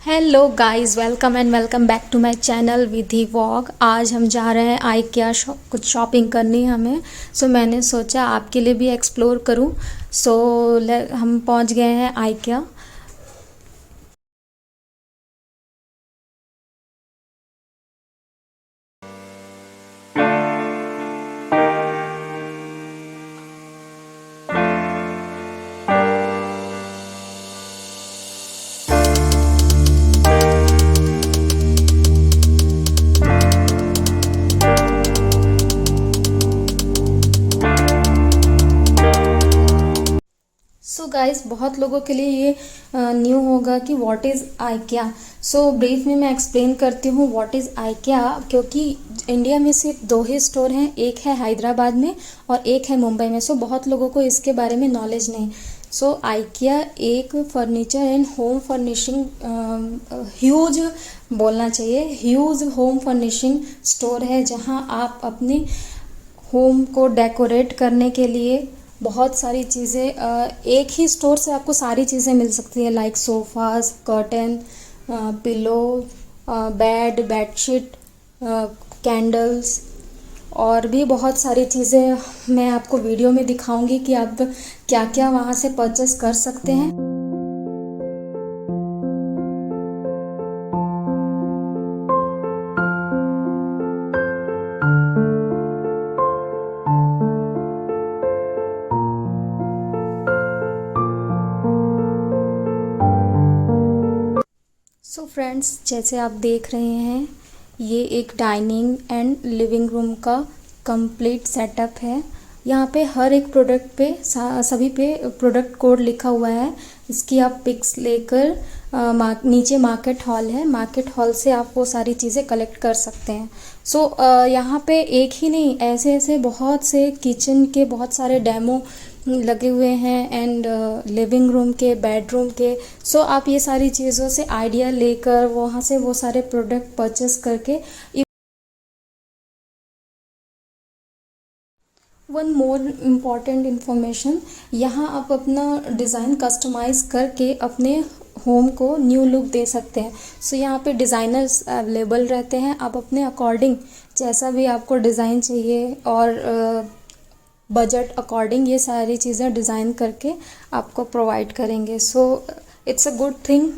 Hello guys, welcome and welcome back to my channel Vidhi walk. आज हम जा रहे हैं आइकिया कुछ शॉपिंग करनी है हमें। मैंने सोचा आपके लिए भी एक्सप्लोर करूं। हम पहुंच गए हैं आइकिया। गाइस, बहुत लोगों के लिए ये न्यू होगा कि व्हाट इज़ आइकिया। ब्रीफ में मैं एक्सप्लेन करती हूँ व्हाट इज़ आइकिया, क्योंकि इंडिया में सिर्फ दो ही स्टोर हैं, एक है हैदराबाद में और एक है मुंबई में। बहुत लोगों को इसके बारे में नॉलेज नहीं। आइकिया एक furniture and home furnishing huge बोलना चाहिए ह्यूज होम फर्निशिंग स्टोर है, जहाँ आप अपने होम को डेकोरेट करने के लिए बहुत सारी चीज़ें एक ही स्टोर से आपको सारी चीज़ें मिल सकती है, like sofas, curtain, pillow, bed, bedsheet, candles और भी बहुत सारी चीज़ें मैं आपको वीडियो में दिखाऊंगी कि आप क्या क्या वहाँ से परचेस कर सकते हैं। फ्रेंड्स, जैसे आप देख रहे हैं, ये एक डाइनिंग एंड लिविंग रूम का कंप्लीट सेटअप है। यहाँ पे हर एक प्रोडक्ट पे सभी पे प्रोडक्ट कोड लिखा हुआ है। इसकी आप पिक्स लेकर नीचे मार्केट हॉल है, मार्केट हॉल से आप वो सारी चीज़ें कलेक्ट कर सकते हैं। यहाँ पे एक ही नहीं, ऐसे ऐसे बहुत से किचन के बहुत सारे डेमो लगे हुए हैं एंड लिविंग रूम के, बेडरूम के। आप ये सारी चीज़ों से आइडिया लेकर वहाँ से वो सारे प्रोडक्ट परचेस करके। वन मोर इम्पॉर्टेंट इन्फॉर्मेशन, यहाँ आप अपना डिज़ाइन कस्टमाइज़ करके अपने होम को न्यू लुक दे सकते हैं। यहाँ पे डिज़ाइनर्स अवेलेबल रहते हैं, आप अपने अकॉर्डिंग जैसा भी आपको डिज़ाइन चाहिए और बजट अकॉर्डिंग ये सारी चीज़ें डिज़ाइन करके आपको प्रोवाइड करेंगे। It's a good thing.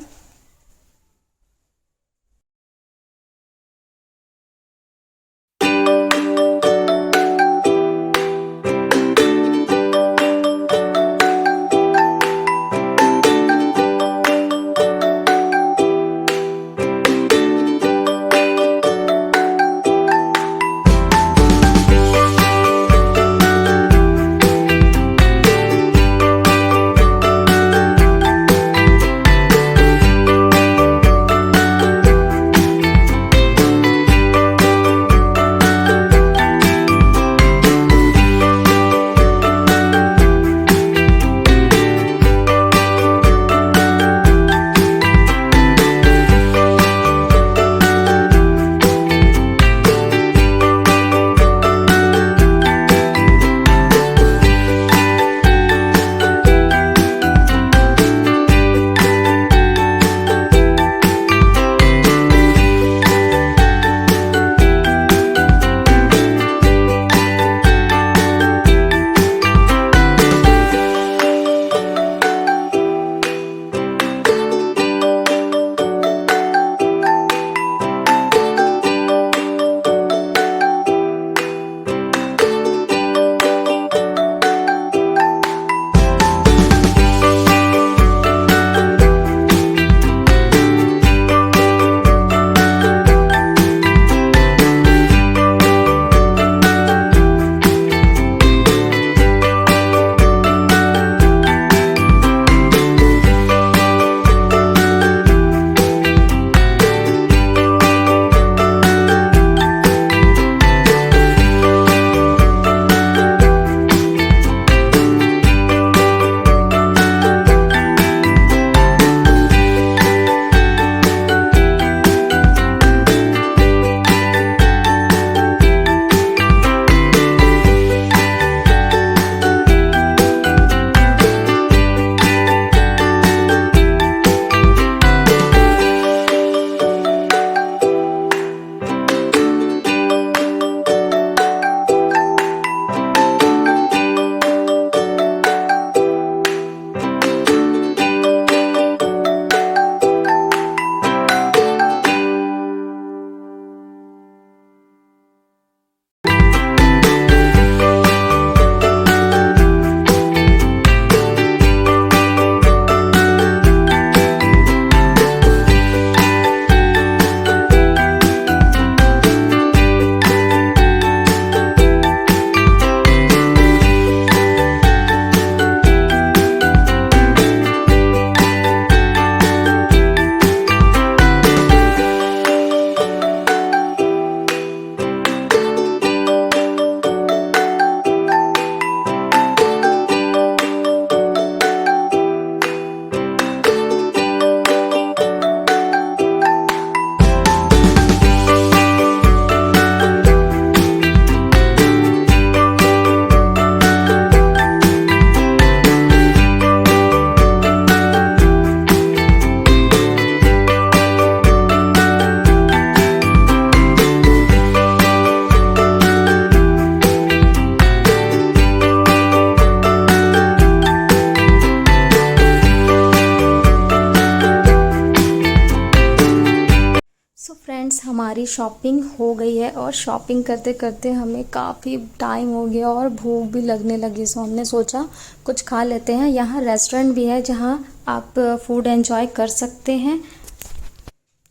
हमारी शॉपिंग हो गई है और शॉपिंग करते करते हमें काफ़ी टाइम हो गया और भूख भी लगने लगी। सो हमने सोचा कुछ खा लेते हैं। यहाँ रेस्टोरेंट भी है जहाँ आप फूड एंजॉय कर सकते हैं।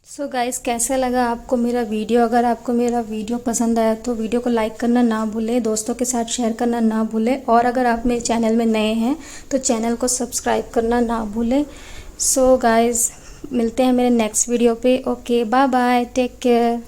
सो गाइस, कैसा लगा आपको मेरा वीडियो? अगर आपको मेरा वीडियो पसंद आया तो वीडियो को लाइक करना ना भूलें, दोस्तों के साथ शेयर करना ना भूलें, और अगर आप मेरे चैनल में नए हैं तो चैनल को सब्सक्राइब करना ना भूलें। सो गाइस, मिलते हैं मेरे नेक्स्ट वीडियो पे। Okay, bye bye, take care.